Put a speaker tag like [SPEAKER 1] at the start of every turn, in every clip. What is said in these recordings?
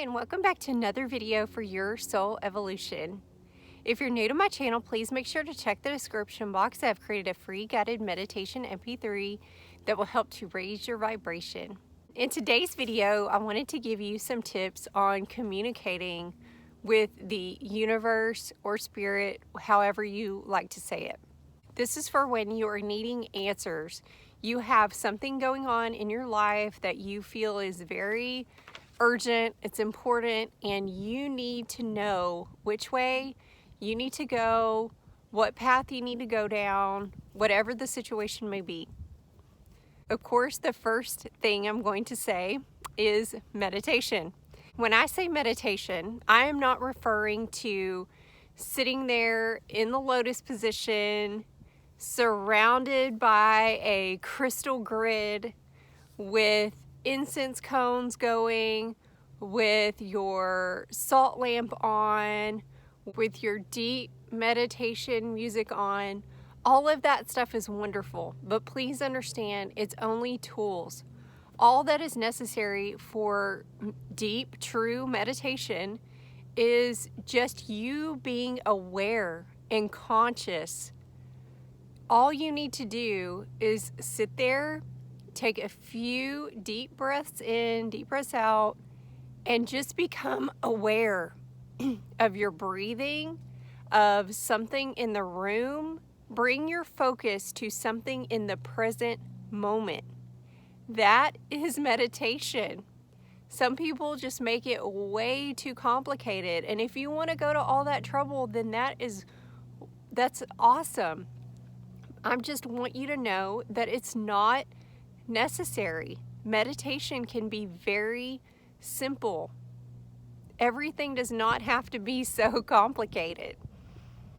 [SPEAKER 1] And welcome back to another video for Your Soul Evolution. If you're new to my channel, please make sure to check the description box. I've created a free guided meditation MP3 that will help to raise your vibration. In today's video, I wanted to give you some tips on communicating with the universe or spirit, however you like to say it. This is for when you are needing answers. You have something going on in your life that you feel is very urgent, it's important, and you need to know which way you need to go, what path you need to go down, whatever the situation may be. Of course, the first thing I'm going to say is meditation. When I say meditation, I am not referring to sitting there in the lotus position, surrounded by a crystal grid with incense cones going, with your salt lamp on, with your deep meditation music on. All of that stuff is wonderful, but please understand it's only tools. All that is necessary for deep, true meditation is just you being aware and conscious. All you need to do is sit there, take a few deep breaths in, deep breaths out, and just become aware of your breathing, of something in the room. Bring your focus to something in the present moment. That is meditation. Some people just make it way too complicated, and if you want to go to all that trouble, then that's awesome. I just want you to know that it's not necessary. Meditation can be very simple. Everything does not have to be so complicated.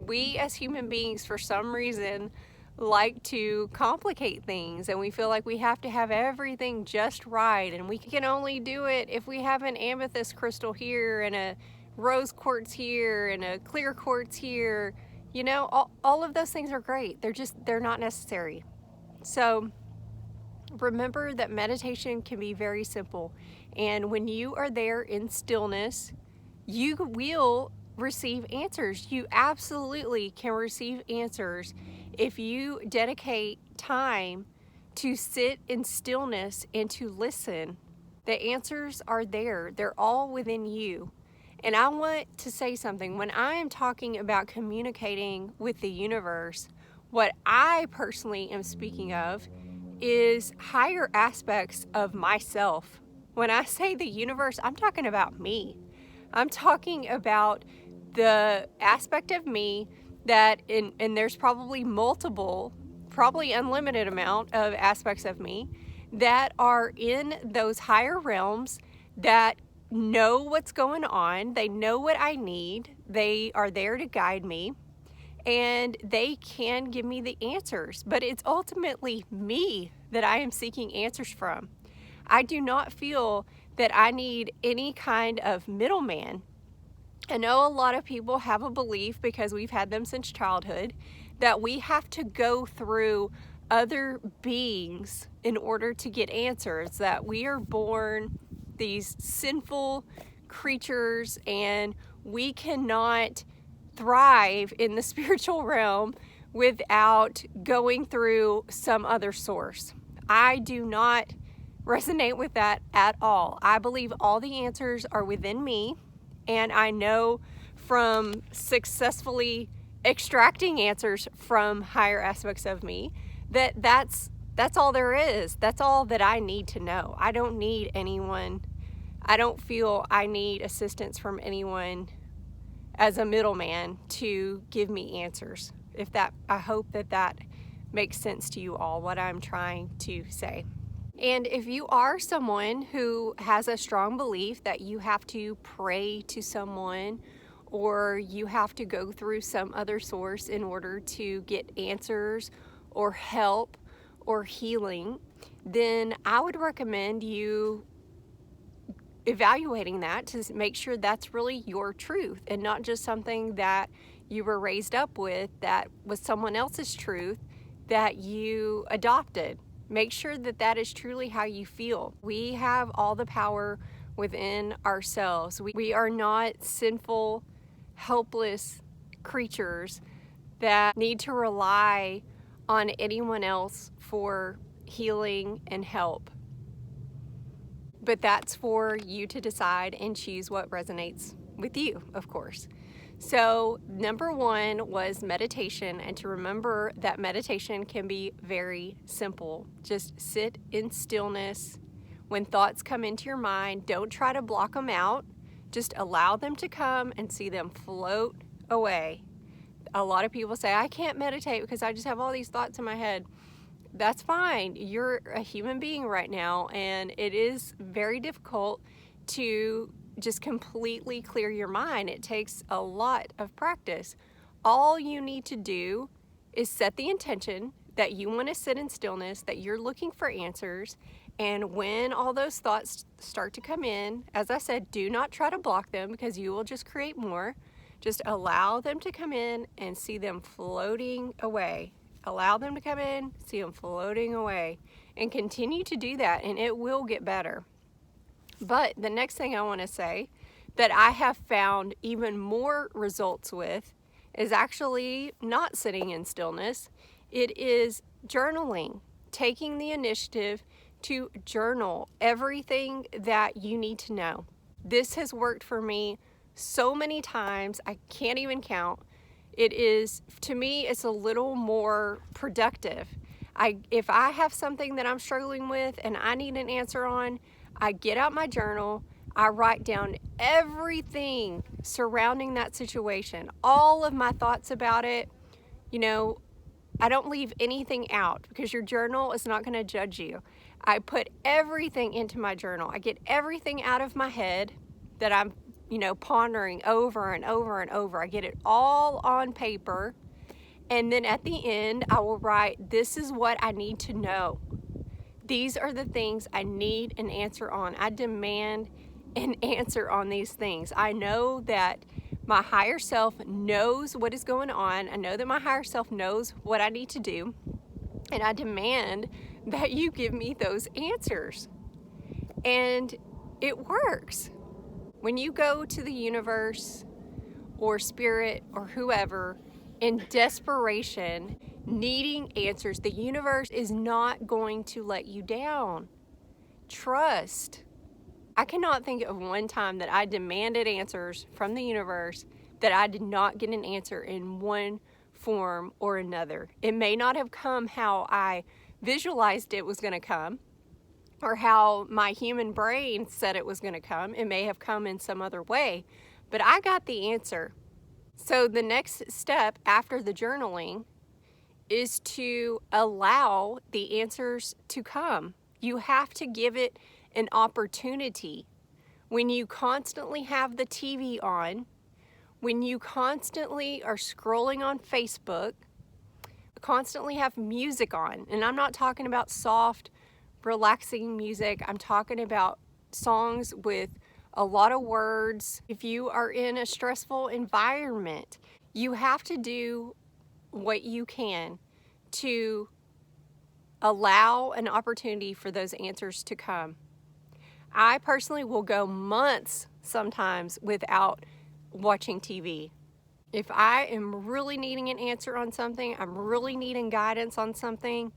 [SPEAKER 1] We as human beings, for some reason, like to complicate things, and we feel like we have to have everything just right, and we can only do it if we have an amethyst crystal here and a rose quartz here and a clear quartz here. You know, all of those things are great. They're not necessary. So remember that meditation can be very simple, and when you are there in stillness, you will receive answers. You absolutely can receive answers if you dedicate time to sit in stillness and to listen. The answers are there. They're all within you. And I want to say something. When I am talking about communicating with the universe, what I personally am speaking of is higher aspects of myself. When I say the universe, I'm talking about me. I'm talking about the aspect of me that, and there's probably multiple, probably unlimited amount of aspects of me that are in those higher realms that know what's going on. They know what I need. They are there to guide me, and they can give me the answers, but it's ultimately me that I am seeking answers from. I do not feel that I need any kind of middleman. I know a lot of people have a belief, because we've had them since childhood, that we have to go through other beings in order to get answers, that we are born these sinful creatures and we cannot thrive in the spiritual realm without going through some other source. I do not resonate with that at all. I believe all the answers are within me, and I know from successfully extracting answers from higher aspects of me that that's all there is. That's all that I need to know. I don't need anyone. I don't feel I need assistance from anyone as a middleman to give me answers. I hope that makes sense to you all, what I'm trying to say. And if you are someone who has a strong belief that you have to pray to someone, or you have to go through some other source in order to get answers or help or healing, then I would recommend you evaluating that to make sure that's really your truth and not just something that you were raised up with, that was someone else's truth that you adopted. Make sure that that is truly how you feel. We have all the power within ourselves. We are not sinful, helpless creatures that need to rely on anyone else for healing and help. But that's for you to decide and choose what resonates with you, of course. So number one was meditation, and to remember that meditation can be very simple. Just sit in stillness. When thoughts come into your mind, don't try to block them out. Just allow them to come and see them float away. A lot of people say, I can't meditate because I just have all these thoughts in my head. That's fine. You're a human being right now, and it is very difficult to just completely clear your mind. It takes a lot of practice. All you need to do is set the intention that you want to sit in stillness, that you're looking for answers, and when all those thoughts start to come in, as I said, do not try to block them because you will just create more. Just allow them to come in and see them floating away. Allow them to come in, see them floating away, and continue to do that, and it will get better. But the next thing I want to say that I have found even more results with is actually not sitting in stillness. It is journaling, taking the initiative to journal everything that you need to know. This has worked for me so many times, I can't even count. It is, to me, it's a little more productive. If I have something that I'm struggling with and I need an answer on, I get out my journal, I write down everything surrounding that situation, all of my thoughts about it. I don't leave anything out because your journal is not going to judge you. I put everything into my journal. I get everything out of my head that I'm pondering over and over and over. I get it all on paper, and then at the end I will write, this is what I need to know. These are the things I need an answer on. I demand an answer on these things. I know that my higher self knows what is going on. I know that my higher self knows what I need to do, and I demand that you give me those answers. And it works. When you go to the universe or spirit or whoever in desperation, needing answers, the universe is not going to let you down. Trust. I cannot think of one time that I demanded answers from the universe that I did not get an answer in one form or another. It may not have come how I visualized it was going to come, or how my human brain said it was going to come. It may have come in some other way, but I got the answer. So the next step after the journaling is to allow the answers to come. You have to give it an opportunity. When you constantly have the TV on, when you constantly are scrolling on Facebook, constantly have music on, and I'm not talking about soft, relaxing music. I'm talking about songs with a lot of words. If you are in a stressful environment, you have to do what you can to allow an opportunity for those answers to come. I personally will go months sometimes without watching TV. If I am really needing an answer on something, I'm really needing guidance on something,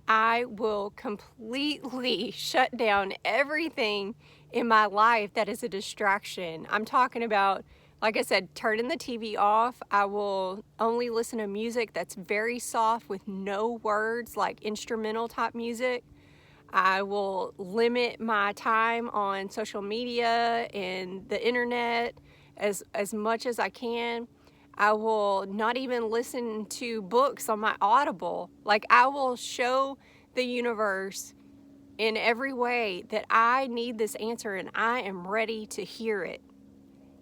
[SPEAKER 1] I will completely shut down everything in my life that is a distraction. I'm talking about, like I said, turning the TV off. I will only listen to music that's very soft with no words, like instrumental type music. I will limit my time on social media and the internet as much as I can. I will not even listen to books on my Audible. Like, I will show the universe in every way that I need this answer and I am ready to hear it.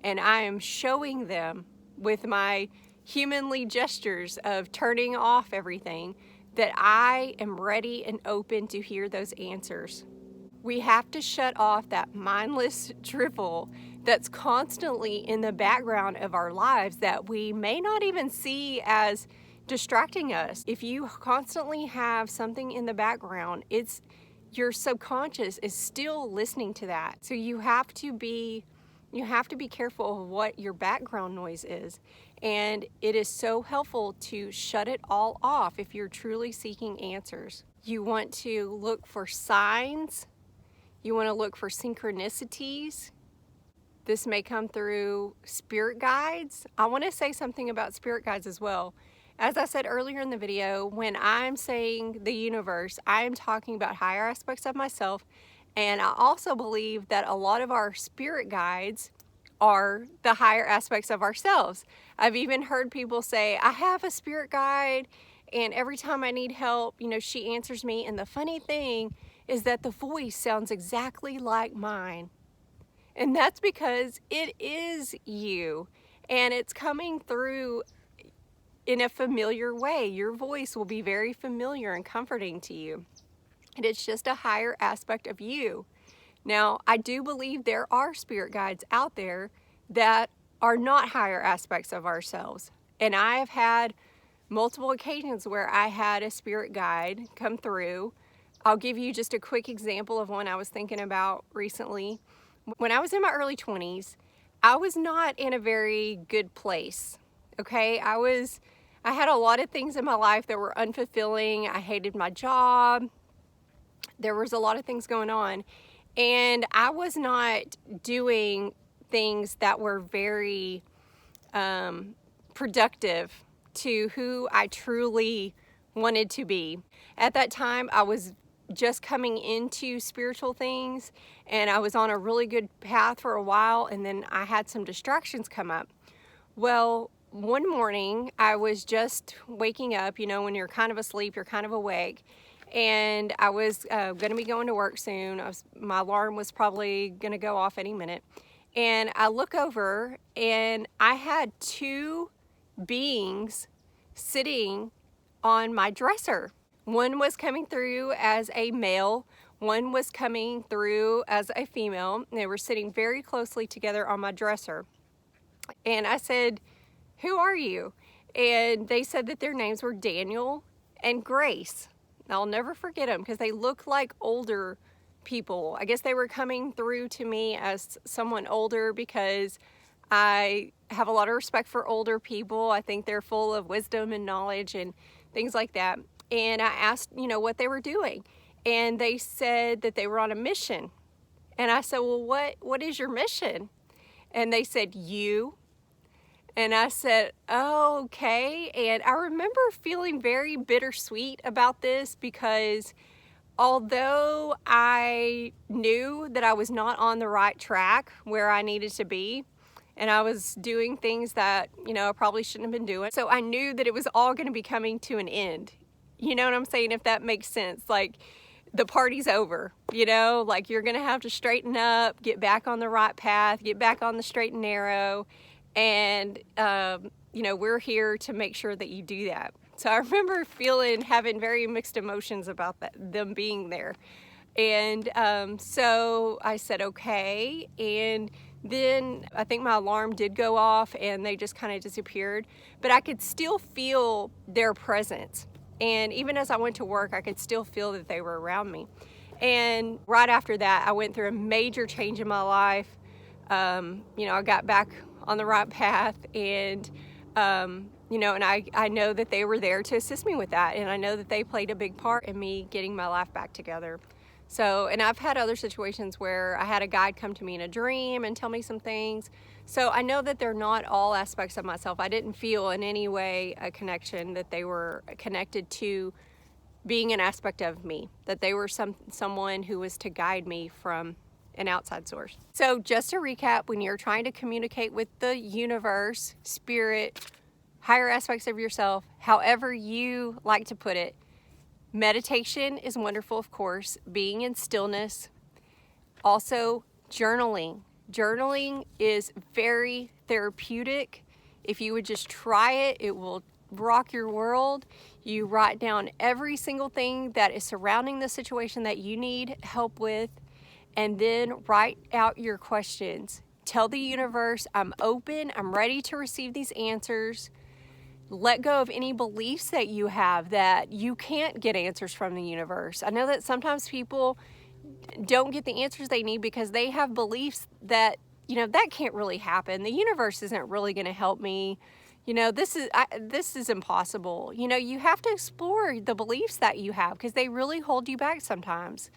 [SPEAKER 1] And I am showing them with my humanly gestures of turning off everything that I am ready and open to hear those answers. We have to shut off that mindless drivel that's constantly in the background of our lives that we may not even see as distracting us. If you constantly have something in the background, your subconscious is still listening to that. So you have to be careful of what your background noise is. And it is so helpful to shut it all off if you're truly seeking answers. You want to look for signs. You want to look for synchronicities. This may come through spirit guides. I want to say something about spirit guides as well. As I said earlier in the video, when I'm saying the universe, I am talking about higher aspects of myself. And I also believe that a lot of our spirit guides are the higher aspects of ourselves. I've even heard people say, I have a spirit guide, and every time I need help, she answers me. And the funny thing is that the voice sounds exactly like mine. And that's because it is you, and it's coming through in a familiar way. Your voice will be very familiar and comforting to you. And it's just a higher aspect of you. Now, I do believe there are spirit guides out there that are not higher aspects of ourselves. And I have had multiple occasions where I had a spirit guide come through. I'll give you just a quick example of one I was thinking about recently. When I was in my early 20s, I was not in a very good place. Okay, I had a lot of things in my life that were unfulfilling. I hated my job. There was a lot of things going on, and I was not doing things that were very productive to who I truly wanted to be. At that time, I was just coming into spiritual things, and I was on a really good path for a while, and then I had some distractions come up. Well, one morning I was just waking up, when you're kind of asleep, you're kind of awake, and I was going to be going to work soon. My alarm was probably going to go off any minute, and I look over and I had two beings sitting on my dresser. One was coming through as a male, one was coming through as a female. They were sitting very closely together on my dresser. And I said, "Who are you?" And they said that their names were Daniel and Grace. I'll never forget them because they look like older people. I guess they were coming through to me as someone older because I have a lot of respect for older people. I think they're full of wisdom and knowledge and things like that. And I asked, what they were doing. And they said that they were on a mission. And I said, "Well, what is your mission?" And they said, "You." And I said, "Oh, okay." And I remember feeling very bittersweet about this because although I knew that I was not on the right track where I needed to be, and I was doing things that, I probably shouldn't have been doing. So I knew that it was all going to be coming to an end. You know what I'm saying? If that makes sense. Like, the party's over, like you're going to have to straighten up, get back on the right path, get back on the straight and narrow. And, we're here to make sure that you do that. So I remember having very mixed emotions about them being there. And so I said, okay. And then I think my alarm did go off and they just kind of disappeared. But I could still feel their presence. And even as I went to work, I could still feel that they were around me. And right after that, I went through a major change in my life. I got back on the right path, and and I know that they were there to assist me with that, and I know that they played a big part in me getting my life back together. So, and I've had other situations where I had a guide come to me in a dream and tell me some things. So I know that they're not all aspects of myself. I didn't feel in any way a connection that they were connected to being an aspect of me, that they were someone who was to guide me from an outside source. So just to recap, when you're trying to communicate with the universe, spirit, higher aspects of yourself, however you like to put it, meditation is wonderful, of course, being in stillness. Also, journaling. Journaling is very therapeutic. If you would just try it, it will rock your world. You write down every single thing that is surrounding the situation that you need help with, and then write out your questions. Tell the universe, I'm open, I'm ready to receive these answers. Let go of any beliefs that you have that you can't get answers from the universe. I know that sometimes people don't get the answers they need because they have beliefs that, that can't really happen. The universe isn't really going to help me. This is impossible. You have to explore the beliefs that you have because they really hold you back sometimes.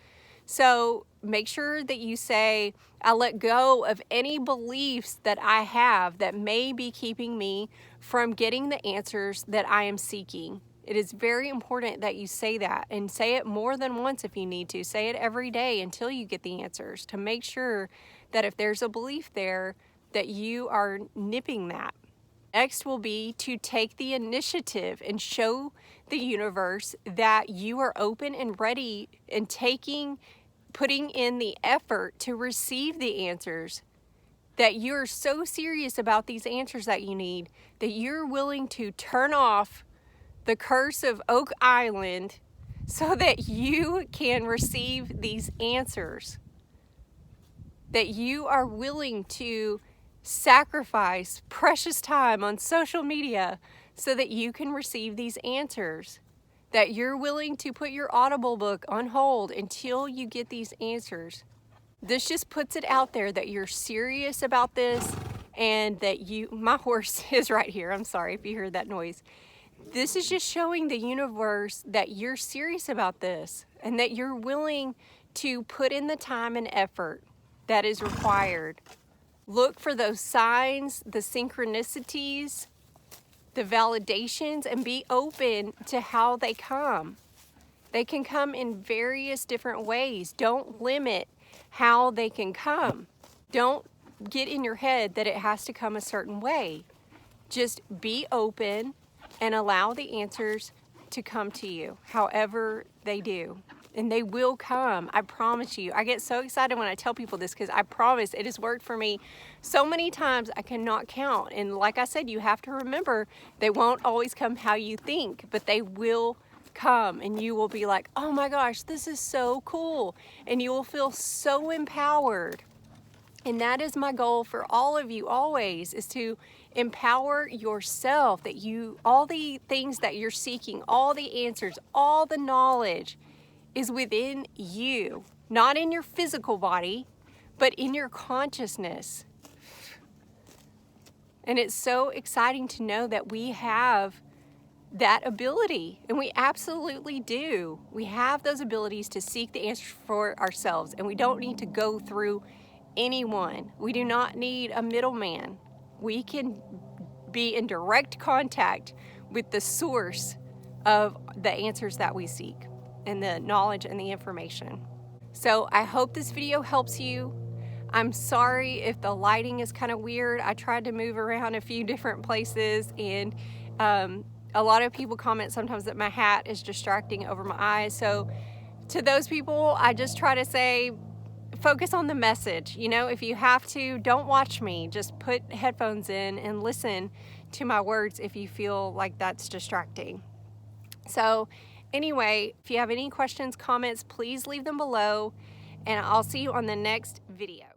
[SPEAKER 1] So make sure that you say, I let go of any beliefs that I have that may be keeping me from getting the answers that I am seeking. It is very important that you say that, and say it more than once if you need to. Say it every day until you get the answers, to make sure that if there's a belief there, that you are nipping that. Next will be to take the initiative and show the universe that you are open and ready and putting in the effort to receive the answers, that you're so serious about these answers that you need, that you're willing to turn off the curse of Oak Island so that you can receive these answers, that you are willing to sacrifice precious time on social media so that you can receive these answers, that you're willing to put your Audible book on hold until you get these answers. This just puts it out there that you're serious about this, and that my horse is right here. I'm sorry if you heard that noise. This is just showing the universe that you're serious about this and that you're willing to put in the time and effort that is required. Look for those signs, the synchronicities, the validations, and be open to how they come. They can come in various different ways. Don't limit how they can come. Don't get in your head that it has to come a certain way. Just be open and allow the answers to come to you, however they do. And they will come, I promise you. I get so excited when I tell people this because I promise it has worked for me so many times I cannot count. And like I said, you have to remember they won't always come how you think, but they will come, and you will be like, oh my gosh, this is so cool. And you will feel so empowered. And that is my goal for all of you always, is to empower yourself, that all the things that you're seeking, all the answers, all the knowledge is within you, not in your physical body, but in your consciousness. And it's so exciting to know that we have that ability, and we absolutely do. We have those abilities to seek the answers for ourselves, and we don't need to go through anyone. We do not need a middleman. We can be in direct contact with the source of the answers that we seek, and the knowledge and the information. So I hope this video helps you. I'm sorry if the lighting is kind of weird. I tried to move around a few different places, and a lot of people comment sometimes that my hat is distracting over my eyes. So to those people, I just try to say, focus on the message. If you have to, don't watch me. Just put headphones in and listen to my words if you feel like that's distracting. So anyway, if you have any questions, comments, please leave them below, and I'll see you on the next video.